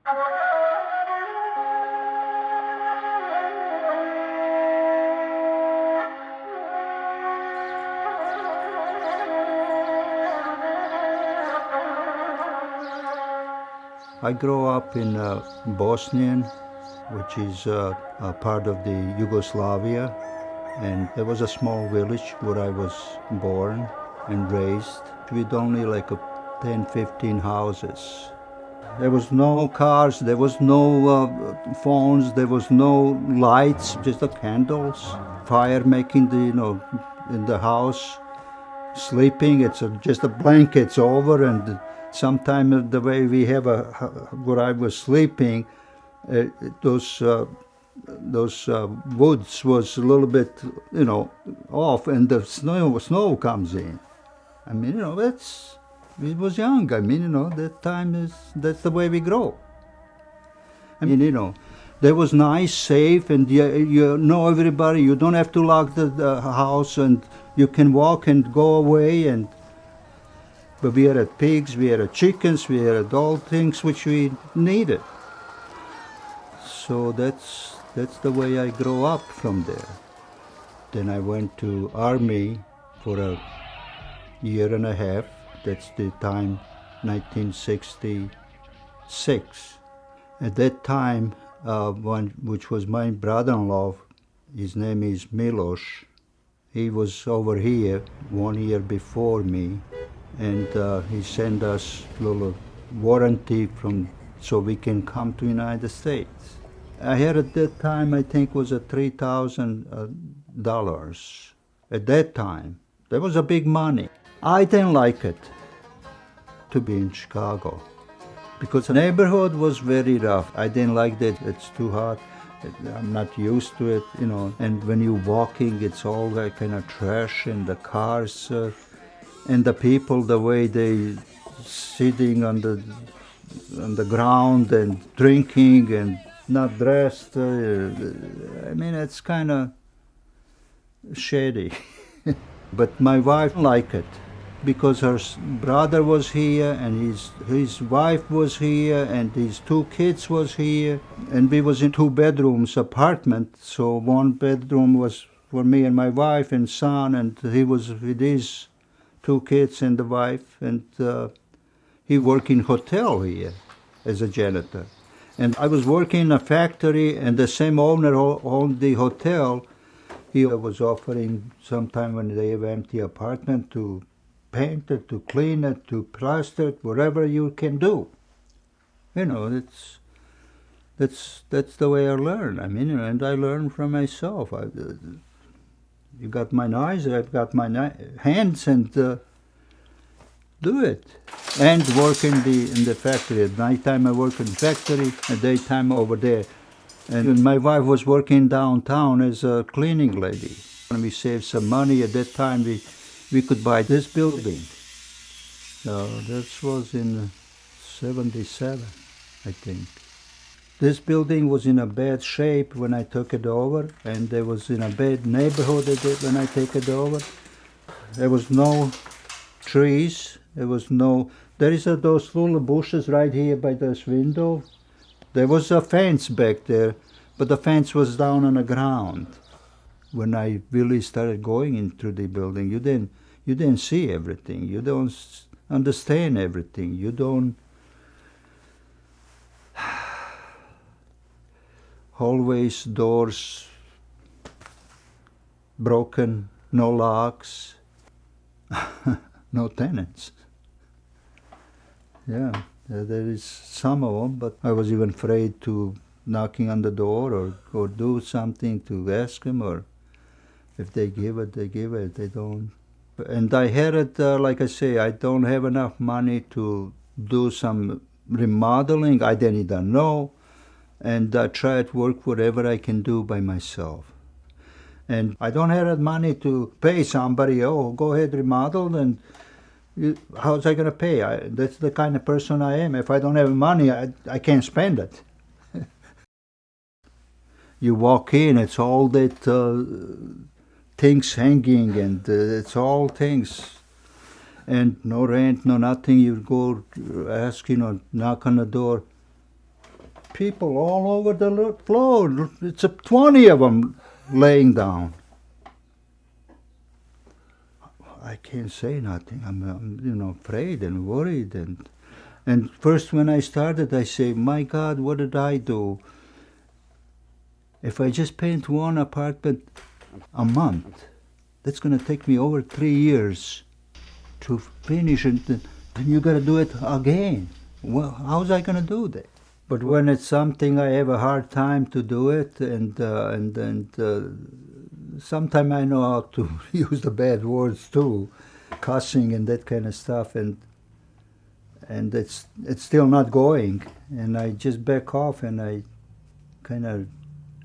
I grew up in Bosnian, which is a part of the Yugoslavia, and there was a small village where I was born and raised with only like 10, 15 houses. There was no cars, there was no phones, there was no lights, just the candles, fire making in the house, sleeping. It's just a blankets over, and sometimes the way we have where I was sleeping, those woods was a little bit off, and the snow comes in. I mean, we was young. I mean, that time that's the way we grow. I mean, that was nice, safe, and you know everybody. You don't have to lock the house, and you can walk and go away. But we had pigs, we had chickens, we had all things which we needed. So that's the way I grew up from there. Then I went to army for a year and a half. That's the time, 1966. At that time, which was my brother-in-law, his name is Milos. He was over here 1 year before me, and he sent us a little warranty so we can come to United States. I had at that time, I think, was $3,000. At that time, that was a big money. I didn't like it to be in Chicago because the neighborhood was very rough. I didn't like that. It's too hot. I'm not used to it, And when you're walking, it's all that kind of trash in the cars, and the people, the way they sitting on the ground and drinking and not dressed. I mean, it's kind of shady. But my wife liked it because her brother was here, and his wife was here, and his 2 kids was here, and we was in 2 bedrooms apartment. So 1 bedroom was for me and my wife and son, and he was with his 2 kids and the wife, and he worked in hotel here as a janitor. And I was working in a factory, and the same owner owned the hotel. He was offering sometime when they have empty apartment to paint it, to clean it, to plaster it, whatever you can do. That's the way I learn. I mean, and I learn from myself. You got my eyes, I've got my hands, and do it. And work in the factory. At nighttime I work in the factory, at daytime over there. And my wife was working downtown as a cleaning lady. When we saved some money at that time, we could buy this building. This was in 77, I think. This building was in a bad shape when I took it over, and there was in a bad neighborhood when I took it over. There was no trees. There is those little bushes right here by this window. There was a fence back there, but the fence was down on the ground. When I really started going into the building, you didn't see everything. You don't understand everything. You don't. Hallways, doors broken, no locks, no tenants. Yeah, there is some of them, but I was even afraid to knocking on the door or do something to ask them, or if they give it, they give it. They don't. And I had it, like I say, I don't have enough money to do some remodeling. I didn't even know. And I try to work whatever I can do by myself. And I don't have that money to pay somebody, go ahead, remodel, and how's I going to pay? That's the kind of person I am. If I don't have money, I can't spend it. You walk in, it's all that things hanging, and it's all things. And no rent, no nothing. You go ask, knock on the door. people all over the floor. It's 20 of them laying down. I can't say nothing. I'm afraid and worried. And first when I started, I say, my God, what did I do? If I just paint one apartment a month, that's going to take me over 3 years to finish it. Then you got to do it again. Well, how's I going to do that? But when it's something I have a hard time to do it, and sometimes I know how to use the bad words too, cussing and that kind of stuff, and it's still not going, and I just back off, and I kind of,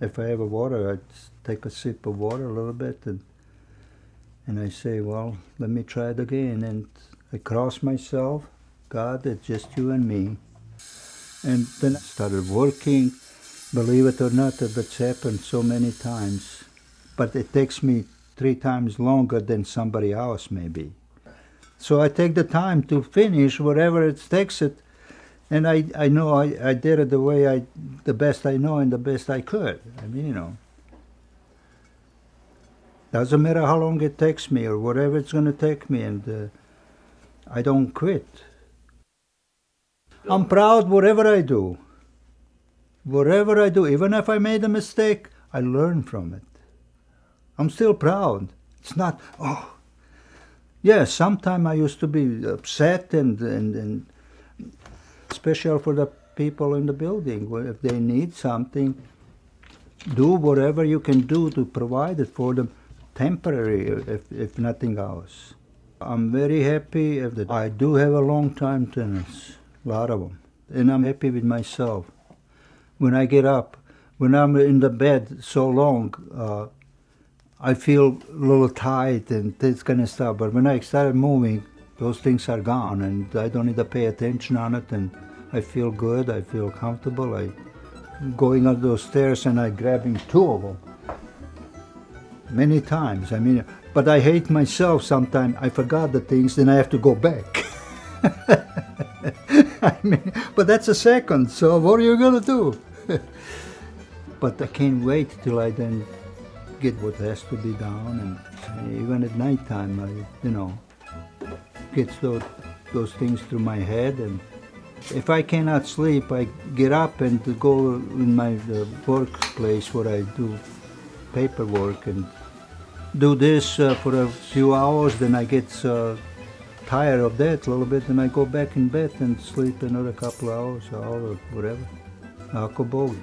if I have a water, I just take a sip of water a little bit, and I say, well, let me try it again, and I cross myself, God, it's just you and me. And then I started working. Believe it or not, that's happened so many times. But it takes me 3 times longer than somebody else, maybe. So I take the time to finish whatever it takes it. And I know I did it the best I know and the best I could. I mean, doesn't matter how long it takes me or whatever it's going to take me, and I don't quit. I'm proud whatever I do. Whatever I do, even if I made a mistake, I learn from it. I'm still proud. It's not, yes, sometimes I used to be upset and especially for the people in the building. If they need something, do whatever you can do to provide it for them, temporary, if nothing else. I'm very happy that I do have a long-time tenants. A lot of them. And I'm happy with myself. When I get up, when I'm in the bed so long, I feel a little tight and this kind of stuff. But when I started moving, those things are gone, and I don't need to pay attention on it, and I feel good, I feel comfortable. I'm going up those stairs and I'm grabbing 2 of them. Many times. I mean, but I hate myself sometimes. I forgot the things, then I have to go back. I mean, but that's a second, so what are you going to do? But I can't wait till I then get what has to be done, and even at nighttime, I, get those things through my head, and if I cannot sleep, I get up and go in my workplace where I do paperwork and do this for a few hours, then I get tired of that a little bit, and I go back in bed and sleep another couple of hours or whatever. Ako Bog.